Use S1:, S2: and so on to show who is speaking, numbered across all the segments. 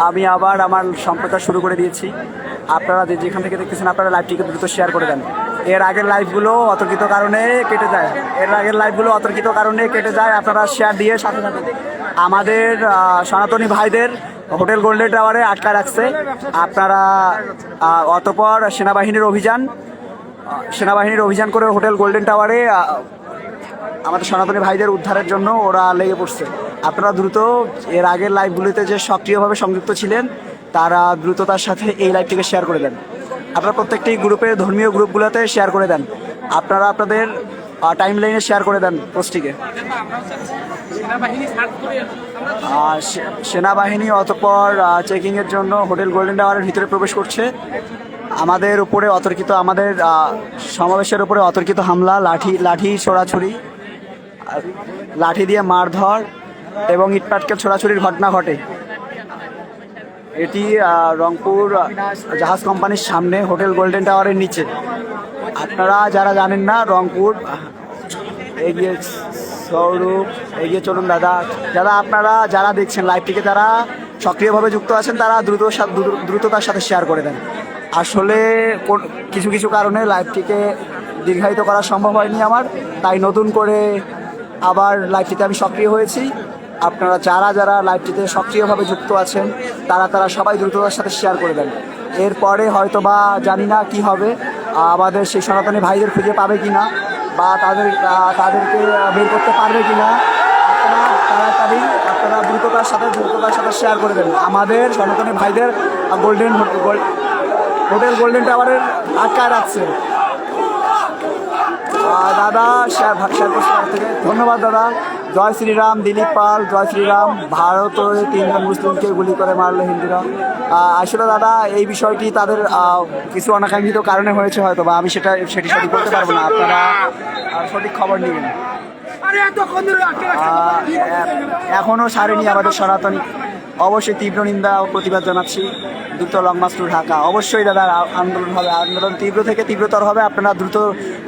S1: আমি আবার আমার সম্প্রচার শুরু করে দিয়েছি। আপনারা যেখান থেকে দেখতেছেন আপনারা লাইভটিকে দ্রুত শেয়ার করে দেন। এর আগের লাইভগুলো অতর্কিত কারণে কেটে যায়। আপনারা শেয়ার দিয়ে সাথে সাথে আমাদের সনাতনী ভাইদের হোটেল গোল্ডেন টাওয়ারে আটকা রাখছে। আপনারা অতঃপর সেনাবাহিনীর অভিযান করে হোটেল গোল্ডেন টাওয়ারে আমাদের সনাতনী ভাইদের উদ্ধারের জন্য ওরা লেগে পড়ছে। আপনারা দ্রুত এর আগের লাইভগুলিতে যে সক্রিয়ভাবে সংযুক্ত ছিলেন তারা দ্রুততার সাথে এই লাইভটিকে শেয়ার করে দেন। আপনারা প্রত্যেকটি গ্রুপে, ধর্মীয় গ্রুপগুলোতে শেয়ার করে দেন। আপনারা আপনাদের টাইম লাইনে শেয়ার করে দেন পোস্টটিকে। সেনাবাহিনী অতঃপর চেকিংয়ের জন্য হোটেল গোল্ডেন টাওয়ারের ভিতরে প্রবেশ করছে। আমাদের উপরে অতর্কিত, আমাদের সমাবেশের উপরে অতর্কিত হামলা, লাঠি ছোড়াছুড়ি, লাঠি দিয়ে মারধর এবং ইটপাটকেল ছোড়াছুড়ির ঘটনা ঘটে। এটি রংপুর জাহাজ কোম্পানির সামনে হোটেল গোল্ডেন টাওয়ারের নিচে। আপনারা যারা জানেন না, রংপুর এগিয়ে চলুন দাদা আপনারা যারা দেখছেন লাইভটিকে, যারা সক্রিয়ভাবে যুক্ত আছেন তারা দ্রুততার সাথে শেয়ার করে দেন। আসলে কিছু কারণে লাইভটিকে দীর্ঘায়িত করা সম্ভব হয়নি আমার, তাই নতুন করে আবার লাইভটিতে আমি সক্রিয় হয়েছি। আপনারা যারা লাইভটিতে সক্রিয়ভাবে যুক্ত আছেন তারা সবাই দ্রুততার সাথে শেয়ার করে দেন। এরপরে হয়তো বা জানি না কি হবে, আমাদের সেই সনাতনী ভাইদের খুঁজে পাবে কিনা বা তাদেরকে বের করতে পারবে কিনা, আপনারা দ্রুততার সাথে শেয়ার করে দেন। আমাদের সনাতনী ভাইদের হোটেল গোল্ডেন টাওয়ারের আটকায় রাখছে। দাদা শেয়ার থেকে ধন্যবাদ দাদা। জয় শ্রীরাম। দিলীপ পাল, জয় শ্রীরাম। ভারতের 3জন মুসলিমকে গুলি করে মারলো হিন্দুরা। আসলে দাদা এই বিষয়টি তাদের কিছু অনাকাঙ্ক্ষিত কারণে হয়েছে হয়তো, বা আমি সেটি সঠিক বলতে পারবো না। আপনারা সঠিক খবর নেবেন। এখনো সারেনি আমাদের সনাতনী। অবশ্যই তীব্র নিন্দা ও প্রতিবাদ জানাচ্ছি। দ্রুত লং মার্চ টু ঢাকা। অবশ্যই দাদা আন্দোলন হবে, আন্দোলন তীব্র থেকে তীব্রতর হবে। আপনারা দ্রুত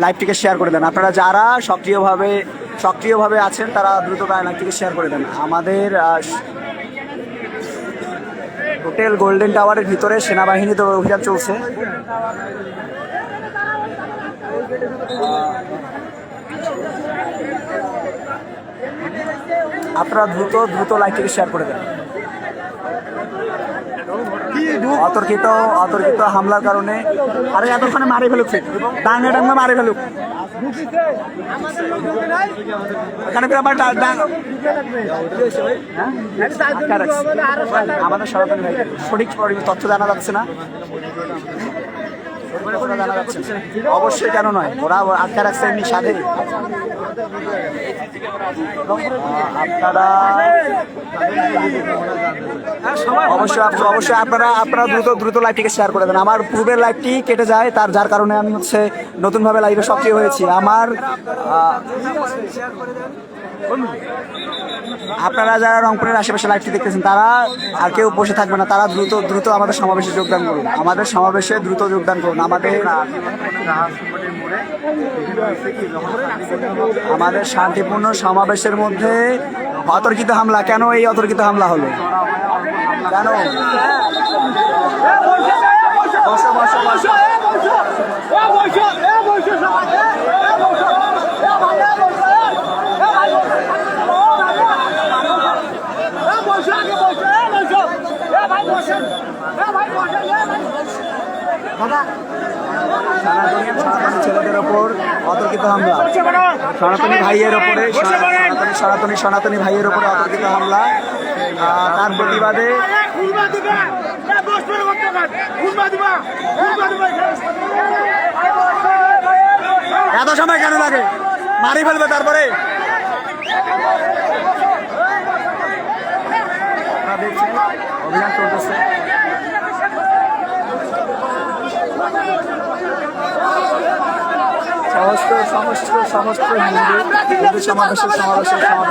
S1: লাইভটিকে শেয়ার করে দেন। আপনারা যারা সক্রিয়ভাবে আছেন তারা দ্রুত লাইভটিকে শেয়ার করে দেন। আমাদের হোটেল গোল্ডেন টাওয়ারের ভিতরে সেনাবাহিনীতে অভিযান চলছে। আপনারা দ্রুত লাইভটিকে শেয়ার করে দেন। অতর্কিত হামলার কারণে আরে এতক্ষণে মারে ফেলুক, ডাঙ্গা মারে ফেলুক। আমাদের সনাতনী ভাই সঠিক তথ্য জানা যাচ্ছে না। অবশ্যই কেন নয়, ওরা আটকা রাখছে এমনি সাথে। আপনারা অবশ্যই আপনারা দ্রুত লাইভটিকে শেয়ার করে দেন। আমার পূর্বের লাইভটি কেটে যায়, যার কারণে আমি নতুনভাবে লাইভে সক্রিয় হয়েছি। আপনারা যারা রংপুরের আশেপাশে লাইভটি দেখতেছেন তারা আর কেউ বসে থাকবে না, তারা দ্রুত আমাদের সমাবেশে যোগদান করুন। আমাদের সমাবেশে দ্রুত যোগদান করুন। আমাদের শান্তিপূর্ণ সমাবেশের মধ্যে অতর্কিত হামলা। কেন এই অতর্কিত হামলা হলো? কেন? ছেলেদের ওপর অতর্কিত হামলা, সনাতনী ভাইয়ের ওপরে সনাতনী ভাইয়ের ওপরে অতর্কিত হামলা। তার প্রতিবাদে এত সময় কেন লাগে? মারি ফেলবে তারপরে। অভিযান চলতেছে। সমস্ত হিন্দু সমাবেশে উপস্থিত আছে।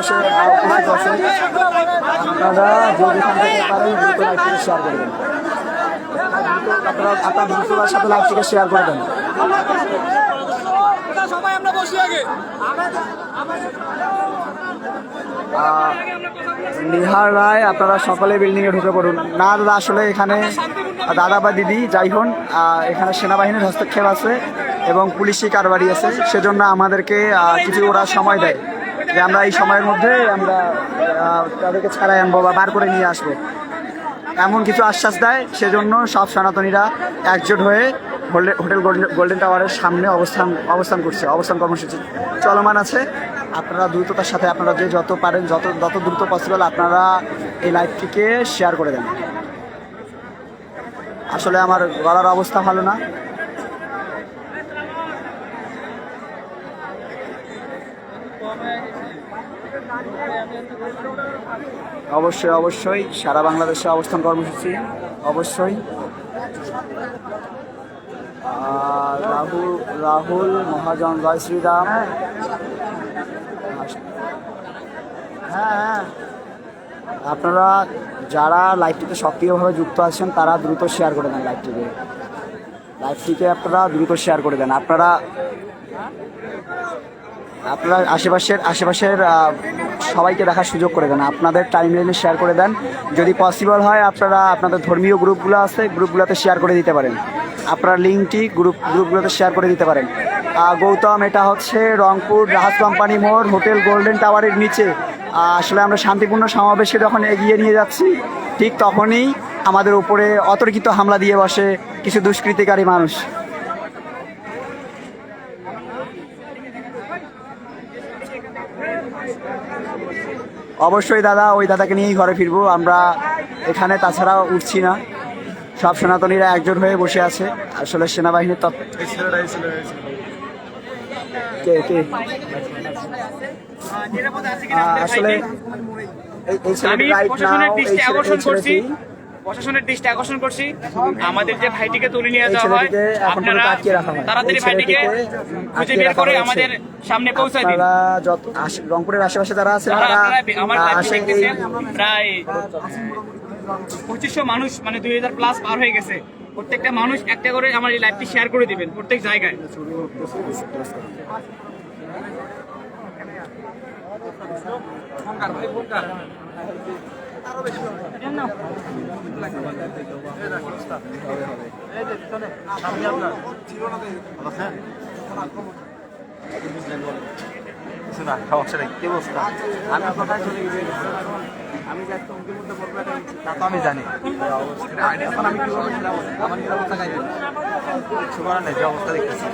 S1: আপনারা যদি শেয়ার করবেন। আপনারা আপনার দ্রুততার সাথে লাইভটিকে শেয়ার করে দেন। নিহার রায়, আপনারা সকলে বিল্ডিং এ ঢুকে পড়ুন। না দাদা, আসলে এখানে দাদা বা দিদি যাই হন, এখানে সেনাবাহিনীর হস্তক্ষেপ আছে এবং পুলিশি কারবারি আছে, সেজন্য আমাদেরকে কিছু ওরা সময় দেয় যে আমরা এই সময়ের মধ্যে আমরা তাদেরকে ছাড়াই আনবো বা বার করে নিয়ে আসবো, এমন কিছু আশ্বাস দেয়। সেজন্য সব সনাতনীরা একজোট হয়ে হোটেল গোল্ডেন টাওয়ারের সামনে অবস্থান করছে। অবস্থান কর্মসূচি চলমান আছে। আপনারা দ্রুততার সাথে, আপনারা যে যত পারেন, যত দ্রুত পসিবল আপনারা এই লাইভটিকে শেয়ার করে দেন। আসলে আমার গলার অবস্থা ভালো না। অবশ্যই সারা বাংলাদেশে অবস্থান কর্মসূচি অবশ্যই। রাহুল মহাজন, জয় শ্রীরাম। হ্যাঁ, আপনারা যারা লাইভটিতে সক্রিয়ভাবে যুক্ত আছেন তারা দ্রুত শেয়ার করে দেন লাইভটিকে আপনারা দ্রুত শেয়ার করে দেন। আপনারা আশেপাশের সবাইকে দেখার সুযোগ করে দেন, আপনাদের টাইম লাইনে শেয়ার করে দেন। যদি পসিবল হয় আপনারা আপনাদের ধর্মীয় গ্রুপগুলো আছে, গ্রুপগুলোতে শেয়ার করে দিতে পারেন। আপনারা লিঙ্কটি গ্রুপগুলোতে শেয়ার করে দিতে পারেন। গৌতম, এটা হচ্ছে রংপুর জাহাজ কোম্পানি মোড়, হোটেল গোল্ডেন টাওয়ারের নিচে। আসলে আমরা শান্তিপূর্ণ সমাবেশকে যখন এগিয়ে নিয়ে যাচ্ছি, ঠিক তখনই আমাদের উপরে অতর্কিত হামলা দিয়ে বসে কিছু দুষ্কৃতিকারী মানুষ। অবশ্যই দাদা, ওই দাদাকে নিয়েই ঘরে ফিরবো আমরা, এখানে তাছাড়া উঠছি না। সব সনাতনীরা একজোট হয়ে বসে আছে। আসলে সেনাবাহিনীর আসলে
S2: প্রশাসনের দৃষ্টি আকর্ষণ করছি, আমাদের যে ভাইটিকে তুলে নিয়ে যাওয়া হয়, আপনারা তাড়াতাড়ি ভাইটিকে খুঁজে বের করে আমাদের সামনে পৌঁছায় দিন।
S1: রংপুরের আশেপাশে যারা আছে
S2: প্রায় 2500 মানুষ, মানে 2000+ পার হয়ে গেছে। প্রত্যেকটা মানুষ একটা করে আমার এই লাইভটি শেয়ার করে দিবেন প্রত্যেক জায়গায়।
S3: আমি জানি এখন আমি কি আমার নিরাপত্তা গাইবে সুবর্ণ যে অবস্থা দেখতেছি।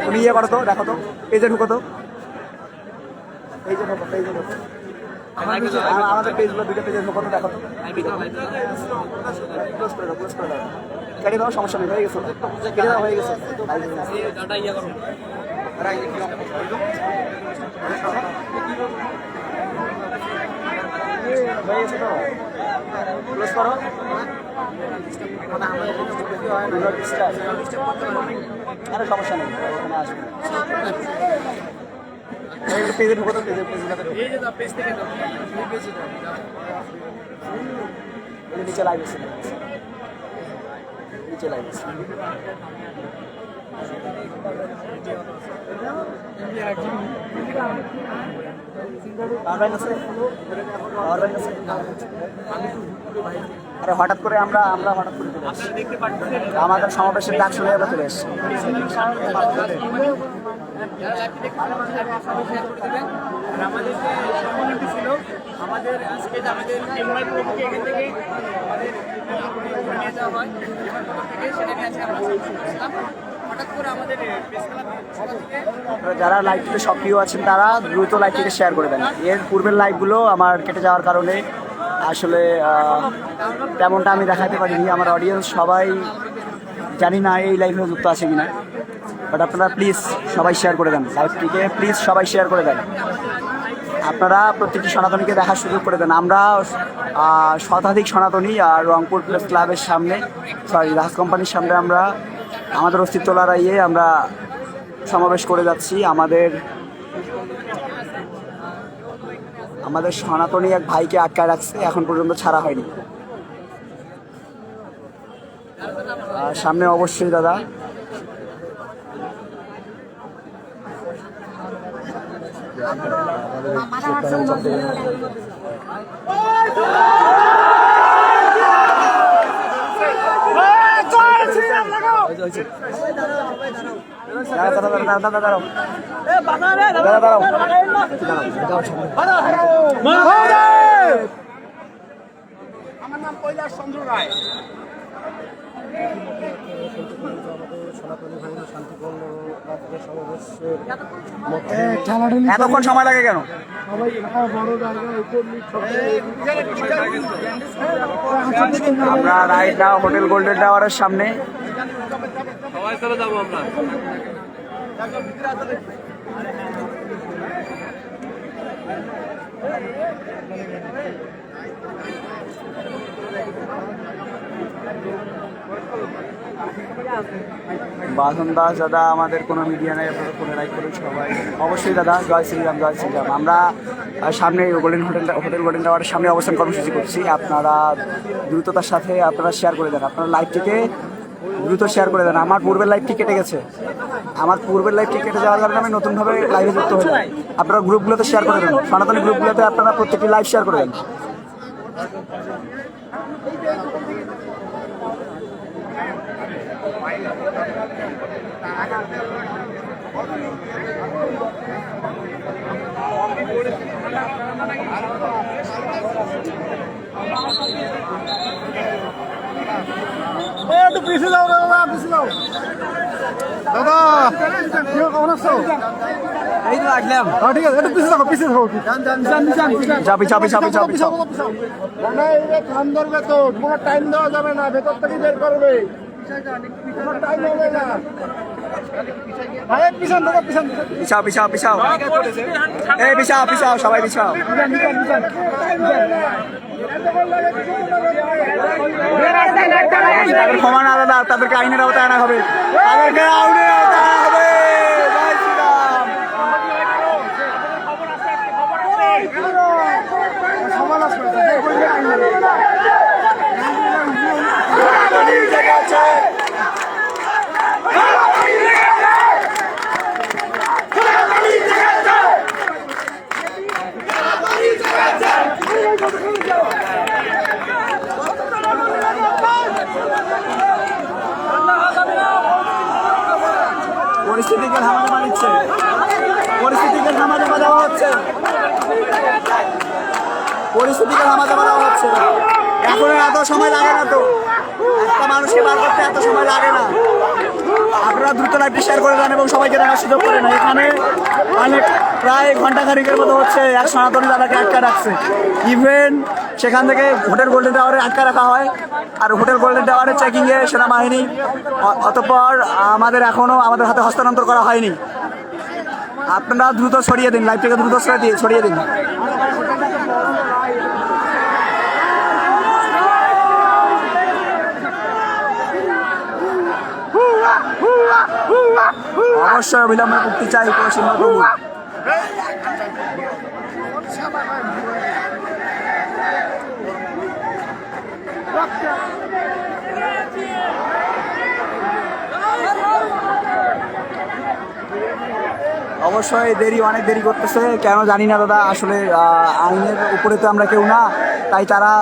S1: তুমি ইয়ে করো তো, দেখো তো, পেজে ঢুকো তো, পেজে ঢুকো, আমাদের পেজগুলো দুটো পেজে ঢুকো তো, দেখো তো, ক্লোজ করে দাও, কেটে দাও, সমস্যা নেই, হয়ে গেছে, কেটে দাও, হয়ে গেছে। ক্লোজ করো, আরে সমস্যা নেই, এখানে আসবে। পেজে ঢুকো তো, নিচে লাইভ আছে, নিচে লাইভ আছে। আরে হঠাৎ করে আমরা হঠাৎ করে চলে এসেছি, আমাদের সমাবেশের ডাক শুনে আমরা চলে এসেছি।
S2: আমাদের যে সম্মানিত ছিল, আমাদের আজকে আমাদের এখান থেকে আমাদের হয় এবার উপর থেকে সেটা নিয়ে আজকে আমরা বলছিলাম। হঠাৎ করে আমাদের প্রেস ক্লাব
S1: যারা লাইভটিতে সক্রিয় আছেন তারা দ্রুত লাইভটিকে শেয়ার করে দেন। এর পূর্বের লাইভগুলো আমার কেটে যাওয়ার কারণে আসলে তেমনটা আমি দেখাতে পারিনি। আমার অডিয়েন্স সবাই জানি না এই লাইভে যুক্ত আছে কিনা, বাট আপনারা প্লিজ সবাই শেয়ার করে দেন লাইভটিকে, প্লিজ সবাই শেয়ার করে দেন। আপনারা প্রত্যেকটি সনাতনীকে দেখার সুযোগ করে দেন। আমরা শতাধিক সনাতনী আর রংপুর প্রেস ক্লাবের সামনে, সরি রাজ কোম্পানির সামনে আমরা আমাদের অস্তিত্ব লড়াইয়ে আমরা সমাবেশ করে যাচ্ছি। আমাদের সনাতনী এক ভাইকে আটকায় রাখছে, এখন পর্যন্ত ছাড়া হয়নি। সামনে অবশ্যই দাদা
S3: আমার নাম কৈলাস চন্দ্র রায়।
S1: এতক্ষণ সময় লাগে কেন? আমরা রাইট নাও হোটেল গোল্ডেন টাওয়ারের সামনে।
S3: সবাই চলে যাবো আমরা।
S1: বাঁধন দাস দাদা, আমাদের কোনো মিডিয়া নেই, আপনারা ফোনে লাইক করুন সবাই অবশ্যই। দাদা জয় শ্রীরাম, জয় শ্রীরাম। আমরা সামনে হোটেল গোল্ডেন টাওয়ারের সামনে অবস্থান কর্মসূচি করছি। আপনারা দ্রুততার সাথে আপনারা শেয়ার করে দেন, আপনারা লাইভটিকে দ্রুত শেয়ার করে দেন। আমার পূর্বের লাইভটি কেটে গেছে, আমার পূর্বের লাইভটি কেটে যাওয়ার কারণে আমি নতুনভাবে লাইভে যুক্ত হলাম। আপনারা গ্রুপগুলোতে শেয়ার করে দেন, সনাতনী গ্রুপগুলোতে আপনারা প্রত্যেকটি লাইভ শেয়ার করে দেন।
S3: একটু পিছিয়ে যাও দাদা, পিছিয়ে যাও দাদা। কেমন আছো? এই তো আসলাম। ঠিক আছে, একটু পিছিয়ে থাকো, পিছিয়ে থাকো।
S1: চাপি চাপি চাপি চাপি চাপি।
S3: না এই কান ধরবে তো, তোমার টাইম দেওয়া যাবে না, ভেতর থেকে বের করবে। তোমার টাইম হবে না। পিছন থেকে পিছন।
S1: পিছাও পিছাও পিছাও, এই পিছাও পিছাও, সবাই পিছাও। তাদের ক্ষমা না দাদা, তাদেরকে আইনের আওতায় আনা হবে, তাদেরকে আইনের আওতায় আনা হবে। জয় শ্রীরাম। পরিস্থিতিকে ধামাচাপা দিচ্ছে, পরিস্থিতিকে ধামাচাপা দেওয়া হচ্ছে, পরিস্থিতিকে ধামাচাপা দেওয়া হচ্ছে। এখন এত সময় লাগে না তো, একটা মানুষকে বার করতে এত সময় লাগে না। আপনারা দ্রুত লাইভটি শেয়ার করে দেন এবং সবাইকে দেখার সুযোগ করে না। এখানে অনেক প্রায় ঘন্টা খানিকের মতো হচ্ছে এক সনাতনী দাদাকে আটকা রাখছে। ইভেন সেখান থেকে হোটেল গোল্ডেন টাওয়ারে আটকা রাখা হয়, আর হোটেল গোল্ডেন টাওয়ারে চেকিংয়ে সেনাবাহিনী, অতঃপর আমাদের এখনও আমাদের হাতে হস্তান্তর করা হয়নি। আপনারা দ্রুত সরিয়ে দিন, লাইভটাকে দ্রুত সরিয়ে দিন। অবশ্যই অবিলম্বে মুক্তি চাই পশ্চিমবঙ্গ প্রভু। অবশ্যই অনেক দেরি করতেছে, কেন জানি না দাদা। আসলে আইনের উপরে তো আমরা কেউ না, তাই তারা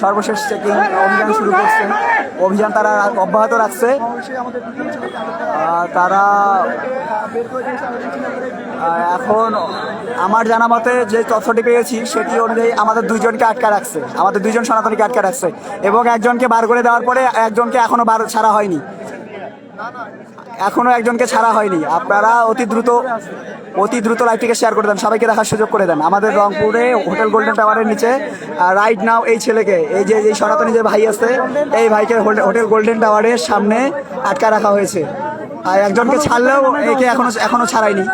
S1: সর্বশেষ চেকিং অভিযান শুরু করছে। অভিযান তারা অব্যাহত রাখছে। তারা এখন আমার জানা মতে যে তথ্যটি পেয়েছি সেটি অনুযায়ী আমাদের 2 জনকে আটকা রাখছে, আমাদের 2 জন সনাতনীকে আটকা রাখছে, এবং একজনকে বার করে দেওয়ার পরে একজনকে এখনো ছাড়া হয়নি, এখনো একজনকে ছাড়া হয়নি। আপনারা অতি দ্রুত লাইভটিকে শেয়ার করে দেন, সবাইকে দেখার সুযোগ করে দেন। আমাদের রংপুরে হোটেল গোল্ডেন টাওয়ারের নিচে রাইট নাও এই ছেলেকে, এই যে সনাতনী যে ভাই আছে, এই ভাইকে হোটেল গোল্ডেন টাওয়ারের সামনে আটকা রাখা হয়েছে। আর একজনকে ছাড়লেও একে এখনো ছাড়ায়নি,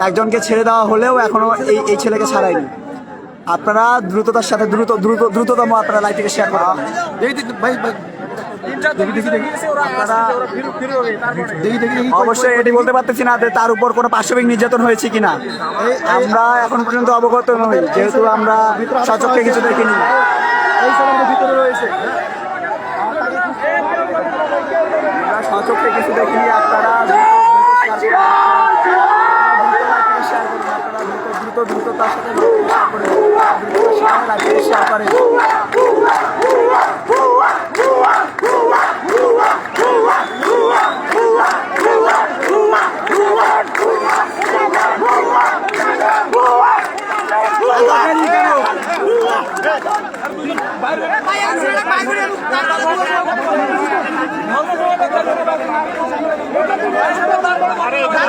S1: একজনকে ছেড়ে দেওয়া হলেও এখনো এই ছেলেকে ছাড়ায়নি। আপনারা দ্রুততার সাথে দ্রুততম আপনারা লাইভটিকে শেয়ার করেন। অবশ্যই এটি বলতে পারতেছি না যে তার উপর কোনো পাশবিক নির্যাতন হয়েছে কিনা, আমরা এখন পর্যন্ত অবগত নই, যেহেতু আমরা সচক্ষে কিছু দেখিনি। সচক্ষে কিছু দেখিনি, আপনারা দ্রুততার সাথে শেয়ার করেন।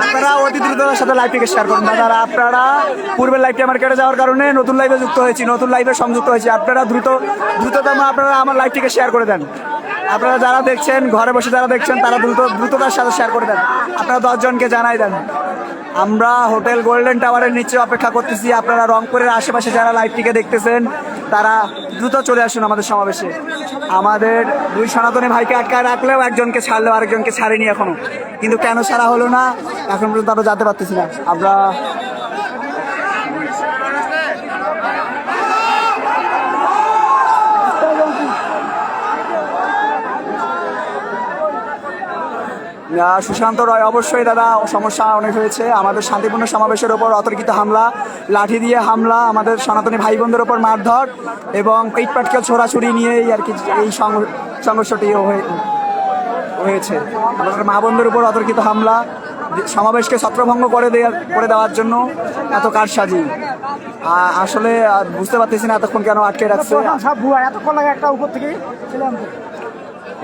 S1: আপনারা অতি দ্রুততার সাথে লাইভটিকে শেয়ার করুন দাদারা। আপনারা পূর্বের লাইভটি আমার কেটে যাওয়ার কারণে নতুন লাইভে যুক্ত হয়েছি, নতুন লাইভে সংযুক্ত হয়েছি। আপনারা দ্রুততম আপনারা আমার লাইভটিকে শেয়ার করে দেন। আপনারা যারা দেখছেন, ঘরে বসে যারা দেখছেন, তারা দ্রুততার সাথে শেয়ার করে দেন। আপনারা 10 জনকে জানাই দেন। আমরা হোটেল গোল্ডেন টাওয়ারের নিচে অপেক্ষা করতেছি। আপনারা রংপুরের আশেপাশে যারা লাইভটিকে দেখতেছেন, তারা দ্রুত চলে আসুন আমাদের সমাবেশে। আমাদের 2 সনাতনী ভাইকে আটকায় রাখলেও একজনকে ছাড়লেও আরেকজনকে ছাড়েনি এখনো, কিন্তু কেন ছাড়া হলো না এখন পর্যন্ত আমরা জানতে পারতেছি না। আমরা সুশান্ত রয়, অবশ্যই দাদা সমস্যা অনেক হয়েছে। আমাদের শান্তিপূর্ণ সমাবেশের ওপর অতর্কিত হামলা, লাঠি দিয়ে হামলা, আমাদের সনাতনী ভাই বোনদের ওপর মারধর এবং পিটপাটকেল ছোড়াছুড়ি নিয়েই আর কি এই সংঘর্ষটি হয়েছে। আমাদের মা বোনদের উপর অতর্কিত হামলা, সমাবেশকে ছত্রভঙ্গ করে দেওয়ার জন্য এত কারসাজি। আসলে বুঝতে পারতেছি না এতক্ষণ কেন আটকে রাখছে।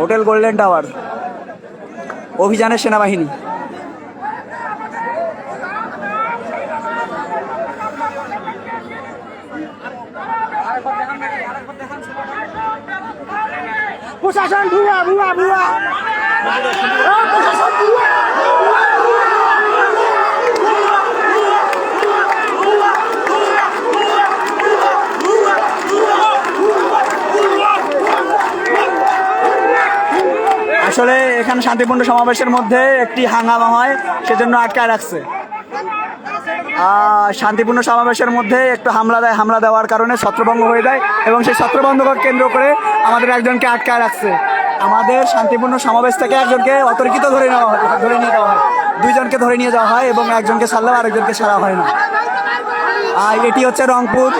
S1: হোটেল গোল্ডেন টাওয়ার অভিযানের সেনাবাহিনী।
S3: প্রশাসন ভুয়া ভুয়া ভুয়া প্রশাসন ভুয়া।
S1: আসলে এখানে শান্তিপূর্ণ সমাবেশের মধ্যে একটি হাঙ্গামা হয়, সেজন্য আটকায় রাখছে। শান্তিপূর্ণ সমাবেশের মধ্যে একটু হামলা দেওয়ার কারণে ছত্রভঙ্গ হয়ে যায় এবং সেই ছত্রভঙ্গকে কেন্দ্র করে আমাদের একজনকে আটকায় রাখছে। আমাদের শান্তিপূর্ণ সমাবেশ থেকে একজনকে অতর্কিত ধরে নিয়ে যাওয়া হয়, 2 জনকে ধরে নিয়ে যাওয়া হয় এবং একজনকে ছাড়লেও আরেকজনকে ছাড়া হয় না। এটি হচ্ছে রংপুর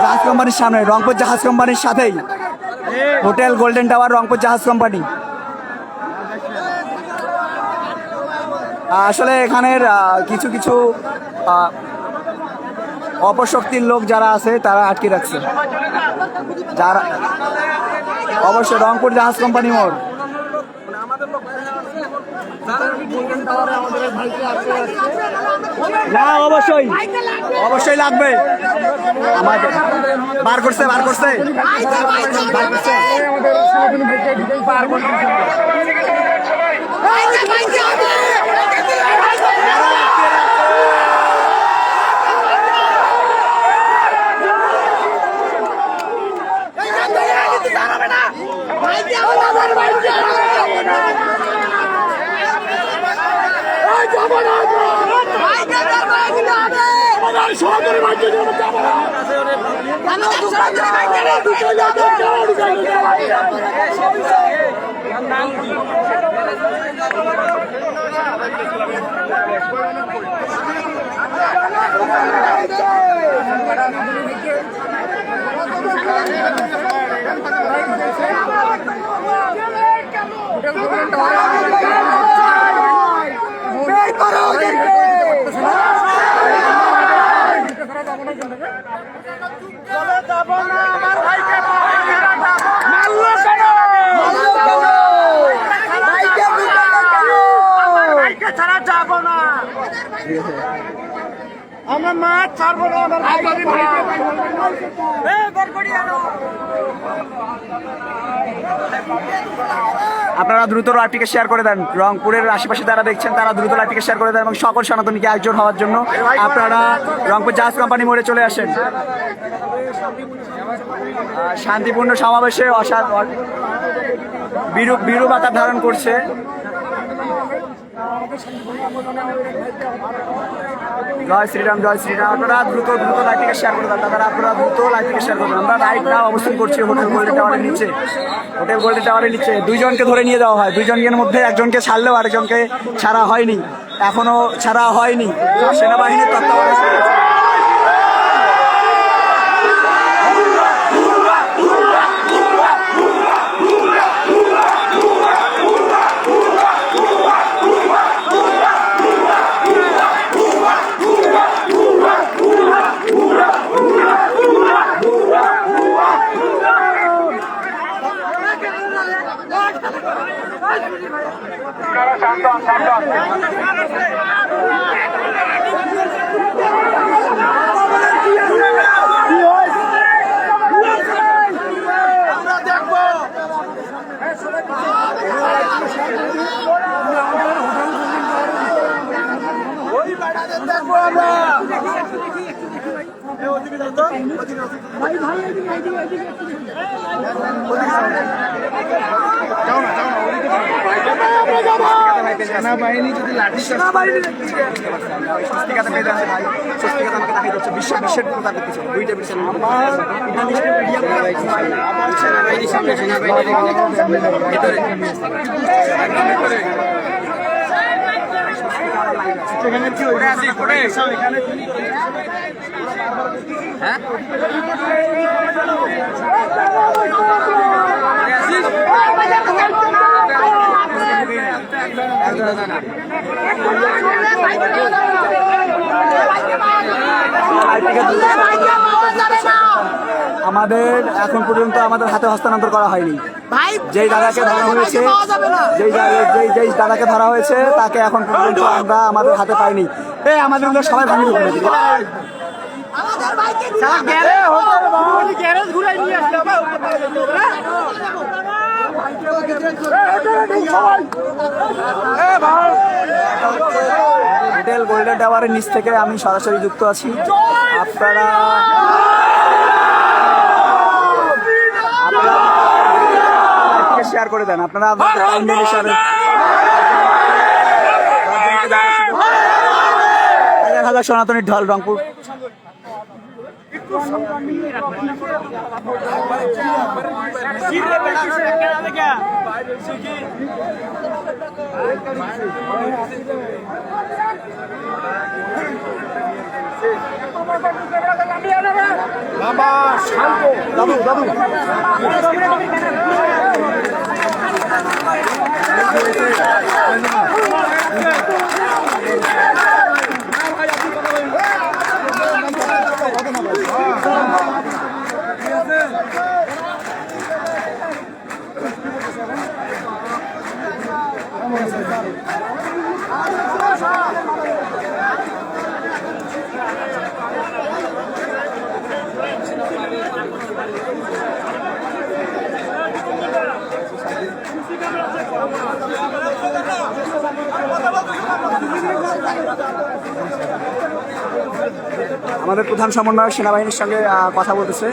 S1: জাহাজ কোম্পানির সামনে, রংপুর জাহাজ কোম্পানির সাথেই হোটেল গোল্ডেন টাওয়ার, রংপুর জাহাজ কোম্পানি। আসলে এখানের কিছু অপশক্তির লোক যারা আছে তারা আটকে রাখছে, যারা অবশ্যই রংপুর জাহাজ কোম্পানি মোড়। না অবশ্যই লাগবে। আমাদের বার করছে
S3: আমরা মাছ ছাড়বো না।
S1: আপনারা দ্রুত লাইভটিকে শেয়ার করে দেন। রংপুরের আশেপাশে যারা দেখছেন তারা দ্রুত লাইভটিকে শেয়ার করে দেন এবং সকল সনাতনীকে একজোট হওয়ার জন্য আপনারা রংপুর জাহাজ কোম্পানি মোড়ে চলে আসেন। শান্তিপূর্ণ সমাবেশে বিরূপ আকার ধারণ করছে। জয় শ্রীরাম, জয় শ্রীরাম। আপনারা দ্রুত লাইভটিকে শেয়ার করে দেন। আপনারা দ্রুত লাইভটিকে শেয়ার করবেন। আমরা রাইট নাও অবস্থান করছি হোটেল গোল্ডেন টাওয়ারের নিচে। হোটেল গোল্ডেন টাওয়ারের নিচে দুইজনকে ধরে নিয়ে যাওয়া হয়। দুইজনের মধ্যে একজনকে ছাড়লেও আরেকজনকে ছাড়া হয়নি, এখনো ছাড়া হয়নি। সেনাবাহিনীর তত্ত্বাবধানে
S3: সেনাবাহিনী যদি লাঠি
S1: বিশ্বের আমাদের এখন পর্যন্ত আমাদের হাতে হস্তান্তর করা হয়নি। যেই দাদাকে ধরা হয়েছে যেই দাদাকে ধরা হয়েছে তাকে এখন পর্যন্ত আমরা আমাদের হাতে পাইনি। আমাদের সবাই ভাঙি হোটেল গোল্ডেন টাওয়ারের নিচ থেকে আমি সরাসরি যুক্ত আছি। আপনারা শেয়ার করে দেন। আপনারা সনাতনী ঢল রংপুর।
S3: বাবা শান্ত দাদু দাদু
S1: আমাদের প্রধান সমন্বয়ক সেনাবাহিনীর সঙ্গে কথা বলতেছে।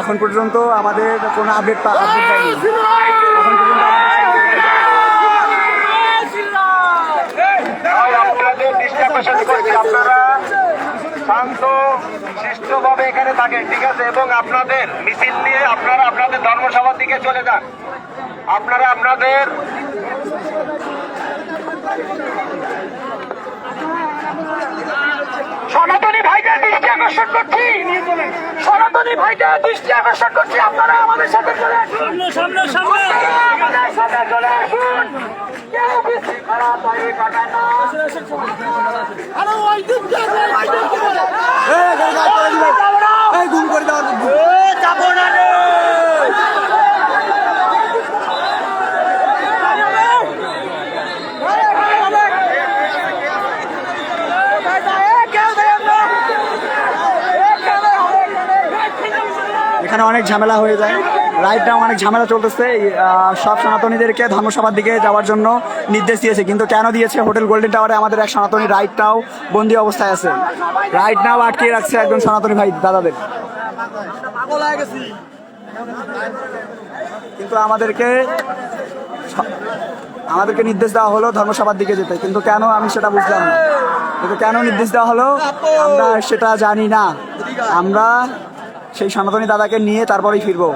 S1: এখন পর্যন্ত আমাদের কোনো আপডেট পাইনি।
S4: আপনারা শান্ত শিষ্টভাবে এখানে থাকেন, ঠিক আছে? এবং আপনাদের মিছিল নিয়ে আপনারা আপনাদের ধর্মসভার দিকে চলে যান। আপনারা আপনাদের সনাতনী ভাইদের দৃষ্টি আকর্ষণ করছি, সনাতনী ভাইদের দৃষ্টি আকর্ষণ করছি, আপনারা আমাদের সাথে চলে আসুন, আমাদের সাথে চলে আসুন। কেউ বিশৃঙ্খলা তৈরি করবেন না।
S1: এখানে অনেক ঝামেলা হয়ে যায়, রাইডটাও অনেক ঝামেলা চলতেছে। সব সনাতনীদেরকে ধর্মসভার দিকে যাওয়ার জন্য নির্দেশ দিয়েছে, কিন্তু কেন দিয়েছে? হোটেল গোল্ডেন টাওয়ারে আমাদের এক সনাতনী রাইডটাও বন্দি অবস্থায় আছে, রাইডটাও আটকে রাখছে একজন সনাতনী ভাই দাদাদের। কিন্তু আমাদেরকে নির্দেশ দেওয়া হলো ধর্মসভার দিকে যেতে, কিন্তু কেন আমি সেটা বুঝলাম না। কিন্তু কেন নির্দেশ দেওয়া হলো আমরা সেটা জানি না। আমরা সেই সনাতনী দাদাকে নিয়ে তারপরেই ফিরবো।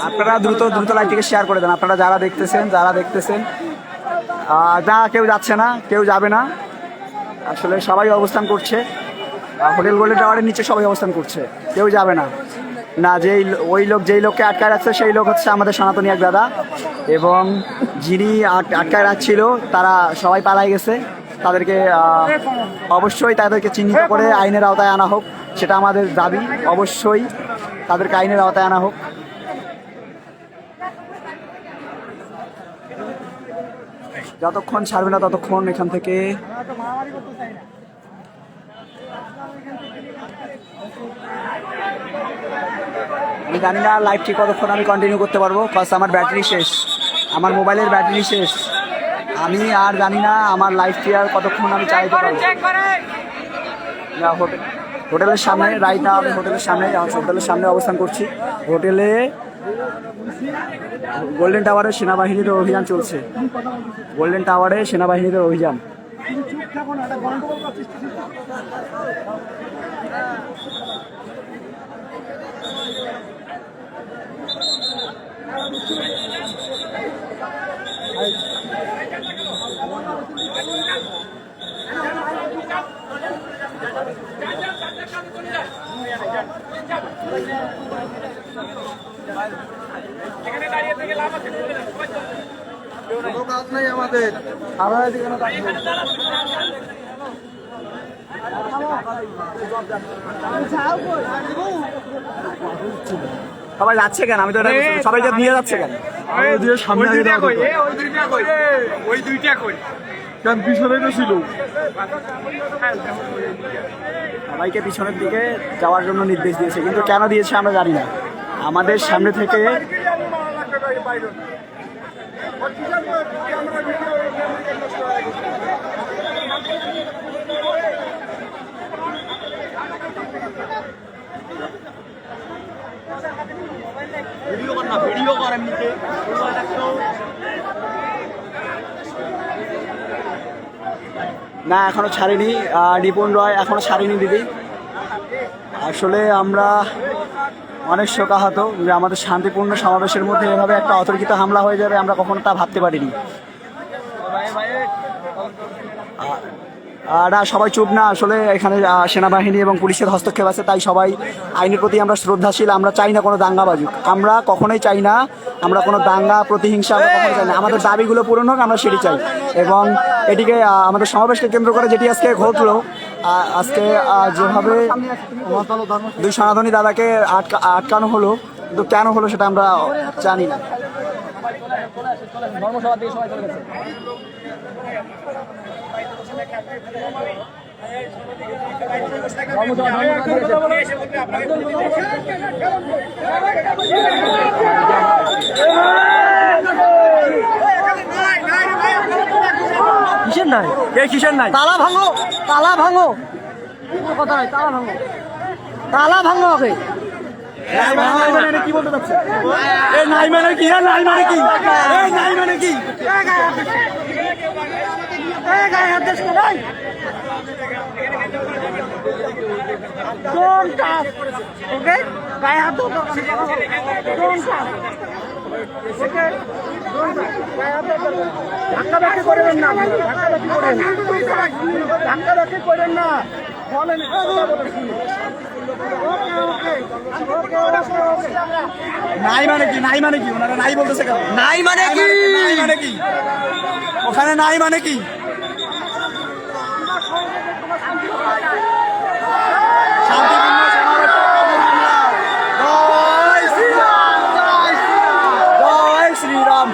S1: আপনারা দ্রুত লাইভটিকে শেয়ার করে দেন। আপনারা যারা দেখতেছেন না, কেউ যাচ্ছে না, কেউ যাবে না, আসলে সবাই অবস্থান করছে হোটেল গোল্ডেন টাওয়ারের নিচে, সবাই অবস্থান করছে, কেউ যাবে না। যেই লোককে আটকায় রাখছে সেই লোক হচ্ছে আমাদের সনাতনী এক দাদা, এবং যিনি আটকায় রাখছিল তারা সবাই পালাই গেছে। অবশ্যই তাদেরকে চিহ্নিত করে আইনের আওতায় আনা হোক, সেটা আমাদের দাবি। অবশ্যই তাদেরকে আইনের আওতায় আনা হোক। যতক্ষণ ছাড়বে না ততক্ষণ এখান থেকে আমি জানি না লাইভটি কতক্ষণ আমি কন্টিনিউ করতে পারবো, প্লাস আমার ব্যাটারি শেষ, আমার মোবাইলের ব্যাটারি শেষ। আমি আর জানি না আমার লাইভটি আর কতক্ষণ আমি চালাতে পারবো। হোটেলের সামনে রাইট না, আমি হোটেলের সামনে অবস্থান করছি। হোটেলে গোল্ডেন টাওয়ারে সেনাবাহিনীর অভিযান চলছে, গোল্ডেন টাওয়ারে সেনাবাহিনীদের অভিযান। আমাদের সবাই যাচ্ছে কেন? আমি তো সবাই নিয়ে যাচ্ছে কেন? সামনে ওই দুইটা কই কেন পিছনে তো ছিল, সবাইকে পিছনের দিকে যাওয়ার জন্য নির্দেশ দিয়েছে, কিন্তু কেন দিয়েছে আমরা জানি না। আমাদের সামনে থেকে ভিডিও করেন না, এখনো ছাড়েনি রিপন রয়, এখনো ছাড়েনি দিদি। আসলে আমরা অনেক শোকাহত যে আমাদের শান্তিপূর্ণ সমাবেশের মধ্যে এভাবে একটা অতর্কিত হামলা হয়ে যাবে, আমরা কখনো তা ভাবতে পারিনি। না, সবাই চুপ না, আসলে এখানে সেনাবাহিনী এবং পুলিশের হস্তক্ষেপ আছে, তাই সবাই আইনের প্রতি আমরা শ্রদ্ধাশীল। আমরা চাই না কোনো দাঙ্গা বাজুক, আমরা কখনোই চাই না, আমরা কোনো দাঙ্গা প্রতিহিংসা আমরা কখনোই চাই না। আমাদের দাবিগুলো পূরণ হোক, আমরা সেটি চাই। এবং এটিকে আমাদের সমাবেশকে কেন্দ্র করে যেটি আজকে ঘটলো, আজকে যেভাবে দুই সনাতনী দাদাকে আটকানো হলো, কিন্তু কেন হলো সেটা আমরা জানি না। ধর্মসভার দিকে সবাই চলে গেছে। কিসের নাই? কিসের নাই? তালা ভাঙো, তালা ভাঙো, কথা নাই, তালা ভাঙো, তালা ভাঙো আগে। কি বলতে চাচ্ছে? নাই মানে কি? নাই মানে কি? নাই মানে কি? গায়ে হাত দেশ নাই। Don't touch. Okay? গায়ে হাত দাও। Don't touch.
S3: ধাক্কাধাক্কি করেন না, ধাক্কাধাক্কি করেন, ধাক্কাধাক্কি করেন না, বলেন
S1: নাই মানে কি? নাই মানে কি? ওনারা নাই বলতেছে কেন? নাই মানে কি? নাই মানে কি? ওখানে নাই মানে কি? শান্তিপূর্ণ সমাবেশে কেন হামলা? জয় শ্রীরাম, জয় শ্রীরাম, জয় শ্রীরাম।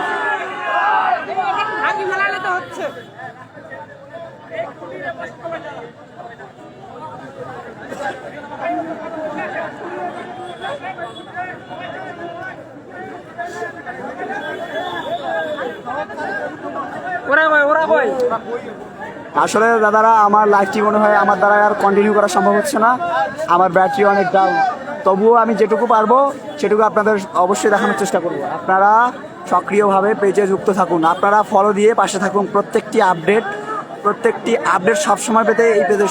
S1: আসলে দাদারা আমার লাইফটি মনে হয় আমার দ্বারা আর কন্টিনিউ করা সম্ভব হচ্ছে না, আমার ব্যাটারি অনেক ডাউন। তবুও আমি যেটুকু পারবো সেটুকু আপনাদের অবশ্যই দেখানোর চেষ্টা করব। আপনারা সক্রিয়ভাবে পেজে যুক্ত থাকুন, আপনারা ফলো দিয়ে পাশে থাকুন। প্রত্যেকটি আপডেট সবসময় পেতে এই পেজে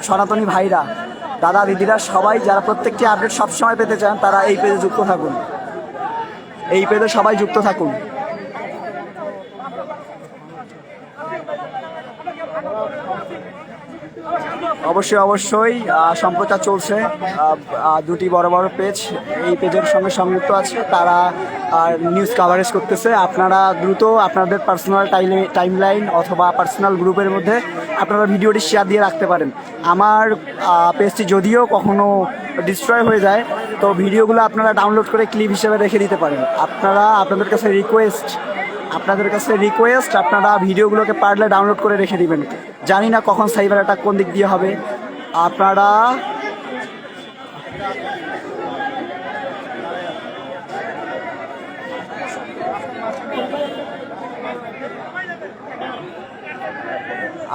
S1: সনাতনী ভাইরা, দাদা দিদিরা সবাই যারা প্রত্যেকটি আপডেট সবসময় পেতে চান তারা এই পেজে যুক্ত থাকুন, এই পেজে সবাই যুক্ত থাকুন। অবশ্যই সম্প্রচার চলছে, দুটি বড় বড় পেজ এই পেজের সঙ্গে সংযুক্ত আছে, তারা নিউজ কাভারেজ করতেছে। আপনারা দ্রুত আপনাদের পার্সোনাল টাইমলাইন অথবা পার্সোনাল গ্রুপের মধ্যে আপনারা ভিডিওটি শেয়ার দিয়ে রাখতে পারেন। আমার পেজটি যদিও কখনো ডিস্ট্রয় হয়ে যায়, তো ভিডিওগুলো আপনারা ডাউনলোড করে ক্লিপ হিসেবে রেখে দিতে পারেন। আপনাদের কাছে রিকোয়েস্ট আপনারা ভিডিওগুলোকে পারলে ডাউনলোড করে রেখে দিবেন। জানি না কখন সাইবার অ্যাটাক কোন দিক দিয়ে হবে। আপনারা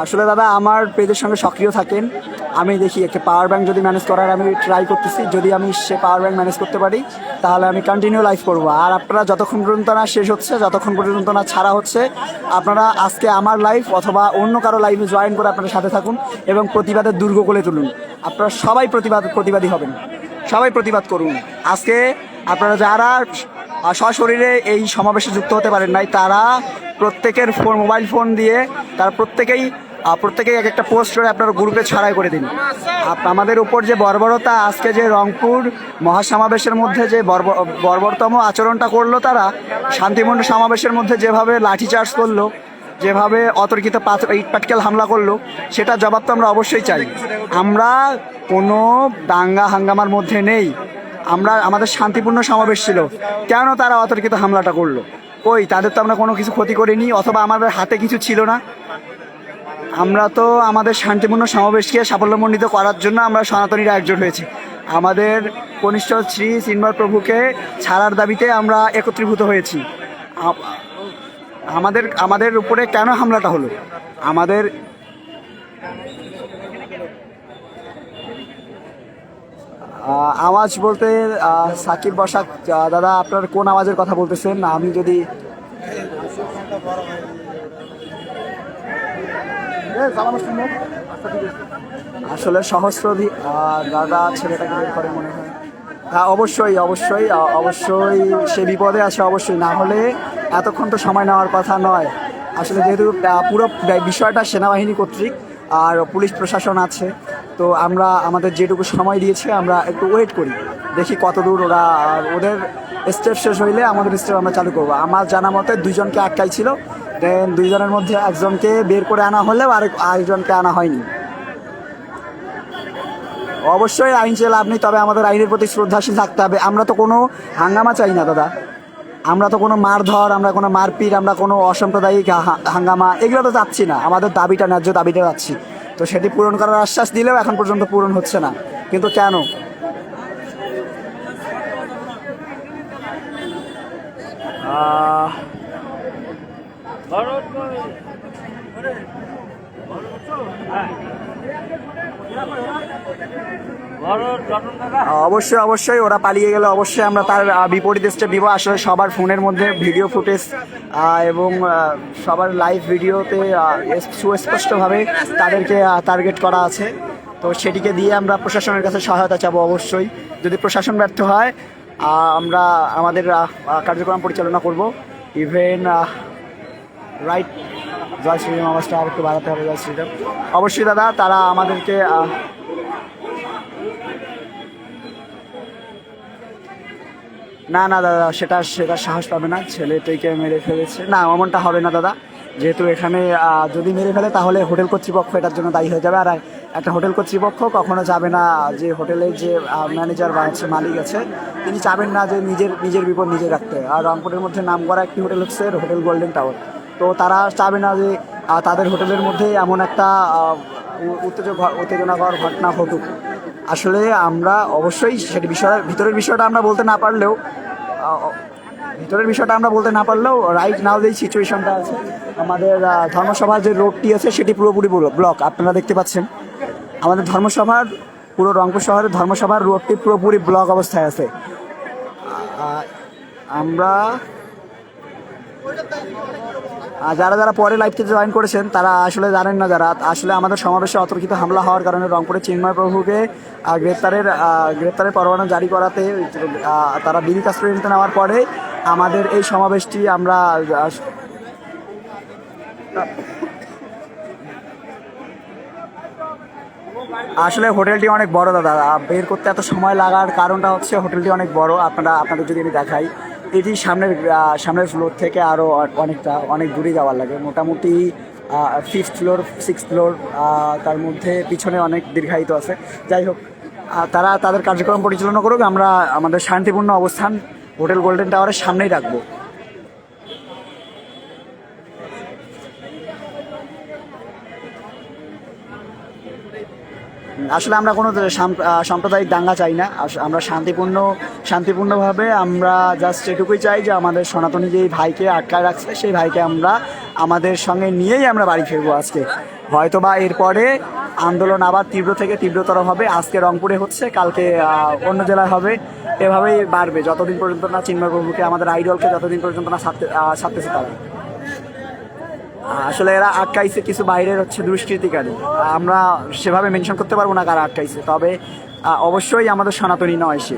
S1: আসলে দাদা আমার পেজের সঙ্গে সক্রিয় থাকেন। আমি দেখি একটা পাওয়ার ব্যাংক যদি ম্যানেজ করার আমি ট্রাই করতেছি। যদি আমি সে পাওয়ার ব্যাংক ম্যানেজ করতে পারি তাহলে আমি কন্টিনিউ লাইভ করব। আর আপনারা যতক্ষণ পর্যন্ত না শেষ হচ্ছে, যতক্ষণ পর্যন্ত না ছাড়া হচ্ছে, আপনারা আজকে আমার লাইভ অথবা অন্য কারো লাইভে জয়েন করে আপনারা সাথে থাকুন এবং প্রতিবাদের দুর্গ করে তুলুন। আপনারা সবাই প্রতিবাদী হবেন, সবাই প্রতিবাদ করুন। আজকে আপনারা যারা সশরীরে এই সমাবেশে যুক্ত হতে পারেন নাই, তারা প্রত্যেকের মোবাইল ফোন দিয়ে তারা প্রত্যেকেই এক একটা পোস্ট করে আপনার গ্রুপে ছড়াই করে দিন। আমাদের উপর যে বর্বরতা, আজকে যে রংপুর মহাসমাবেশের মধ্যে যে বর্বরতম আচরণটা করলো, তারা শান্তিপূর্ণ সমাবেশের মধ্যে যেভাবে লাঠিচার্জ করলো, যেভাবে অতর্কিত ইট পাটকেল হামলা করলো, সেটা জবাব তো আমরা অবশ্যই চাই। আমরা কোনো দাঙ্গা হাঙ্গামার মধ্যে নেই, আমাদের শান্তিপূর্ণ সমাবেশ ছিল। কেন তারা অতর্কিত হামলাটা করলো? কই, তাদের তো আমরা কোনো কিছু ক্ষতি করিনি, অথবা আমাদের হাতে কিছু ছিল না। আমরা তো আমাদের শান্তিপূর্ণ সমাবেশকে সাফল্যমণ্ডিত করার জন্য আমরা সনাতনীরা একজোট হয়েছি। আমাদের কনিষ্ঠ শ্রী শ্রীনিবাস প্রভুকে ছাড়ার দাবিতে আমরা একত্রীভূত হয়েছি। আমাদের উপরে কেন হামলাটা হলো? আমাদের আওয়াজ বলতে সাকিব বসাক দাদা, আপনার কোন আওয়াজের কথা বলতেছেন? আমি যদি আসলে সহস্রধি দাদা ছেলেটাকে বের করে মনে হয়। হ্যাঁ, অবশ্যই সে বিপদে আছে, অবশ্যই। না হলে এতক্ষণ তো সময় নেওয়ার কথা নয়। আসলে যেহেতু পুরো বিষয়টা সেনাবাহিনী কর্তৃক আর পুলিশ প্রশাসন আছে, তো আমরা আমাদের যেটুকু সময় দিয়েছে আমরা একটু ওয়েট করি, দেখি কত দূর ওরা, আর ওদের স্টেপ শেষ হইলে আমাদের স্টেপ আমরা চালু করবো। আমার জানা মতে 2 জনকে আটকাই ছিল, দেন 2 জনের মধ্যে একজনকে বের করে আনা হলেও আরেকজনকে আনা হয়নি। অবশ্যই আইন চেয়ে লাভ নেই, তবে আমাদের আইনের প্রতি শ্রদ্ধাশীল থাকতে হবে। আমরা তো কোনো হাঙ্গামা চাই না দাদা, আমরা তো কোনো মারধর, আমরা কোনো মারপিট, আমরা কোনো অসাম্প্রদায়িক হাঙ্গামা এগুলো তো চাচ্ছি না। আমাদের দাবিটা, ন্যায্য দাবিটা চাচ্ছি, তো সেটি পূরণ করার আশ্বাস দিলেও এখন পর্যন্ত পূরণ হচ্ছে না। কিন্তু কেন? অবশ্যই ওরা পালিয়ে গেলে অবশ্যই আমরা তার বিপরীত স্টেপ দিব। আসলে সবার ফোনের মধ্যে ভিডিও ফুটেজ এবং সবার লাইভ ভিডিওতে সুস্পষ্টভাবে তাদেরকে টার্গেট করা আছে, তো সেটিকে দিয়ে আমরা প্রশাসনের কাছে সহায়তা চাবো। অবশ্যই যদি প্রশাসন ব্যর্থ হয় আমরা আমাদের কার্যক্রম পরিচালনা করব। ইভেন রাইট, জয় শ্রীরাম আওয়াজটা আর একটু বাড়াতে হবে, জয় শ্রীরাম। অবশ্যই দাদা, তারা আমাদেরকে না না দাদা, সেটা সাহস পাবে না, ছেলেটিকে মেরে ফেলেছে। না, এমনটা হবে না দাদা, যেহেতু এখানে যদি মেরে ফেলে তাহলে হোটেল কর্তৃপক্ষ এটার জন্য দায়ী হয়ে যাবে। আর একটা হোটেল কর্তৃপক্ষ কখনো যাবে না, যে হোটেলের যে ম্যানেজার বা হচ্ছে মালিক আছে, তিনি চাবেন না যে নিজের বিপদ নিজে রাখতে। আর রংপুরের মধ্যে নাম করা একটি হোটেল হচ্ছে হোটেল গোল্ডেন টাওয়ার। তো তারা চাবে না যে তাদের হোটেলের মধ্যে এমন একটা উত্তেজনাকর ঘটনা ঘটুক। আসলে আমরা অবশ্যই সেটি ভিতরের বিষয়টা আমরা বলতে না পারলেও রাইট নাও যেই সিচুয়েশনটা আছে, আমাদের ধর্মসভার যে রোডটি আছে সেটি পুরোপুরি ব্লক। আপনারা দেখতে পাচ্ছেন আমাদের ধর্মসভার, পুরো রংপুর শহরের ধর্মসভার রোডটি পুরোপুরি ব্লক অবস্থায় আছে। আমরা যারা পরে লাইভটিতে জয়েন করেছেন তারা আসলে জানেন না, যারা আসলে আমাদের সমাবেশে অতর্কিত হামলা হওয়ার কারণে রংপুরের চিন্ময় প্রভুকে গ্রেপ্তারের পরোয়ানা জারি করাতে তারা বিধি কাস্টডি নিতে নেওয়ার পরে আমাদের এই সমাবেশটি আমরা আসলে হোটেলটি অনেক বড় দাদা, বের করতে এত সময় লাগার কারণটা হচ্ছে হোটেলটি অনেক বড়। আপনাদের যদি আমি দেখাই, এটি সামনের ফ্লোর থেকে আরও অনেক দূরে যাওয়ার লাগে, মোটামুটি 5th ফ্লোর 6th ফ্লোর, তার মধ্যে পিছনে অনেক দীর্ঘায়িত আছে। যাই হোক, তারা তাদের কার্যক্রম পরিচালনা করুক, আমরা আমাদের শান্তিপূর্ণ অবস্থান হোটেল গোল্ডেন টাওয়ারের সামনেই রাখবো। আসলে আমরা কোনো সাম্প্রদায়িক দাঙ্গা চাই না, আমরা শান্তিপূর্ণভাবে আমরা জাস্ট এটুকুই চাই যে আমাদের সনাতনী যেই ভাইকে আটকায় রাখছে সেই ভাইকে আমরা আমাদের সঙ্গে নিয়েই আমরা বাড়ি ফিরবো আজকে। হয়তোবা এরপরে আন্দোলন আবার তীব্র থেকে তীব্রতর হবে। আজকে রংপুরে হচ্ছে, কালকে অন্য জেলায় হবে, এভাবেই বাড়বে যতদিন পর্যন্ত না চিন্ময় প্রভুকে, আমাদের আইডলকে যতদিন পর্যন্ত না ছাড়তেছে তারা। আসলে এরা আটকাইছে কিছু বাইরের হচ্ছে দুষ্কৃতিকারী, আমরা সেভাবে মেনশন করতে পারবো না কারা আটকাইছে, তবে অবশ্যই আমাদের সনাতনী নয় সে,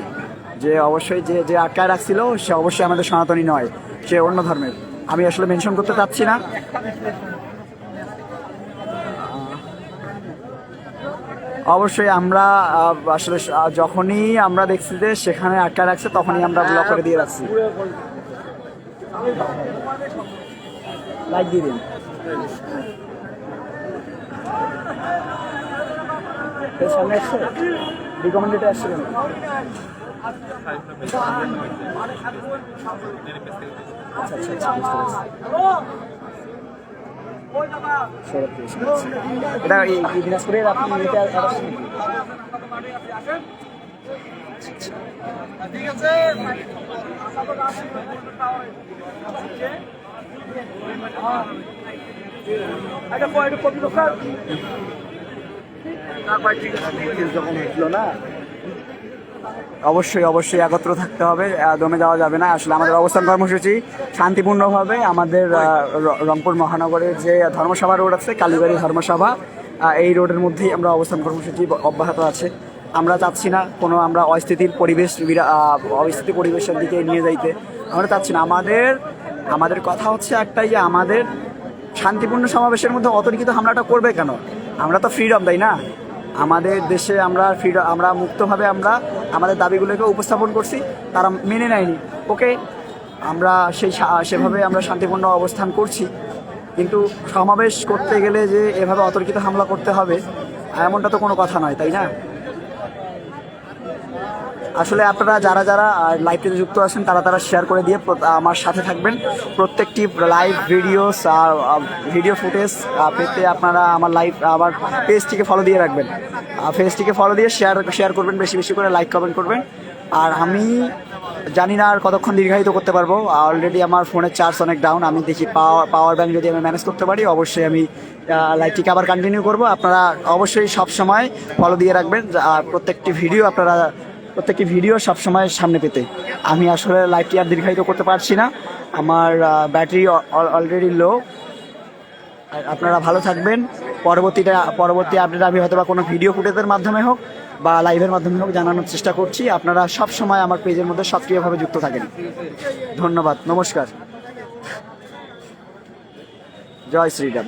S1: যে অবশ্যই যে আটকায় রাখছিল সে অবশ্যই আমাদের সনাতনী নয়, সে অন্য ধর্মের। আমি আসলে মেনশন করতে চাচ্ছি না। অবশ্যই আমরা আসলে যখনই আমরা দেখছি যে সেখানে আটকায় রাখছে তখনই আমরা ব্লক করে দিয়ে রাখছি। লাইক দিয়ে দিন। সামনে আসছে রিকমেন্ডেড আসছে কেন? এটা দিনাজপুরের আপনি ঠিক আছে। অবশ্যই একত্র থাকতে হবে, দমে যাওয়া যাবে না। আসলে আমাদের অবস্থান কর্মসূচি শান্তিপূর্ণভাবে আমাদের রংপুর মহানগরের যে ধর্মসভা রোড আছে, কালীবাড়ি ধর্মসভা, এই রোডের মধ্যেই আমরা অবস্থান কর্মসূচি অব্যাহত আছে। আমরা চাচ্ছি না কোনো আমরা অস্থিতি পরিবেশের দিকে নিয়ে যাইতে, আমরা চাচ্ছি না। আমাদের কথা হচ্ছে একটাই, যে আমাদের শান্তিপূর্ণ সমাবেশের মধ্যে অতর্কিত হামলাটা করবে কেন? আমরা তো ফ্রিডম, তাই না? আমাদের দেশে আমরা মুক্তভাবে আমরা আমাদের দাবিগুলোকে উপস্থাপন করছি, তারা মেনে নেয়নি। ওকে, আমরা সেভাবে আমরা শান্তিপূর্ণ অবস্থান করছি, কিন্তু সমাবেশ করতে গেলে যে এভাবে অতর্কিত হামলা করতে হবে এমনটা তো কোনো কথা নয়, তাই না? আসলে আপনারা যারা লাইভটিতে যুক্ত আছেন তারা শেয়ার করে দিয়ে আমার সাথে থাকবেন। প্রত্যেকটি লাইভ ভিডিও ফুটেজ পেতে আপনারা আমার পেজটিকে ফলো দিয়ে রাখবেন, পেজটিকে ফলো দিয়ে শেয়ার করবেন, বেশি করে লাইক কমেন্ট করবেন। আর আমি জানি না আর কতক্ষণ দীর্ঘায়িত করতে পারবো, অলরেডি আমার ফোনের চার্জ অনেক ডাউন। আমি দেখি পাওয়ার ব্যাংক যদি আমি ম্যানেজ করতে পারি অবশ্যই আমি লাইভটিকে আবার কন্টিনিউ করব। আপনারা অবশ্যই সবসময় ফলো দিয়ে রাখবেন, আর প্রত্যেকটি ভিডিও সবসময় সামনে পেতে। আমি আসলে লাইভটি আর দীর্ঘায়িত করতে পারছি না, আমার ব্যাটারি অলরেডি লো। আপনারা ভালো থাকবেন। পরবর্তী আপডেট আমি হয়তো বা কোনো ভিডিও ফুটেজের মাধ্যমে হোক বা লাইভের মাধ্যমে হোক জানানোর চেষ্টা করছি। আপনারা সব সময় আমার পেজের মধ্যে সক্রিয়ভাবে যুক্ত থাকেন। ধন্যবাদ, নমস্কার, জয় শ্রীরাম।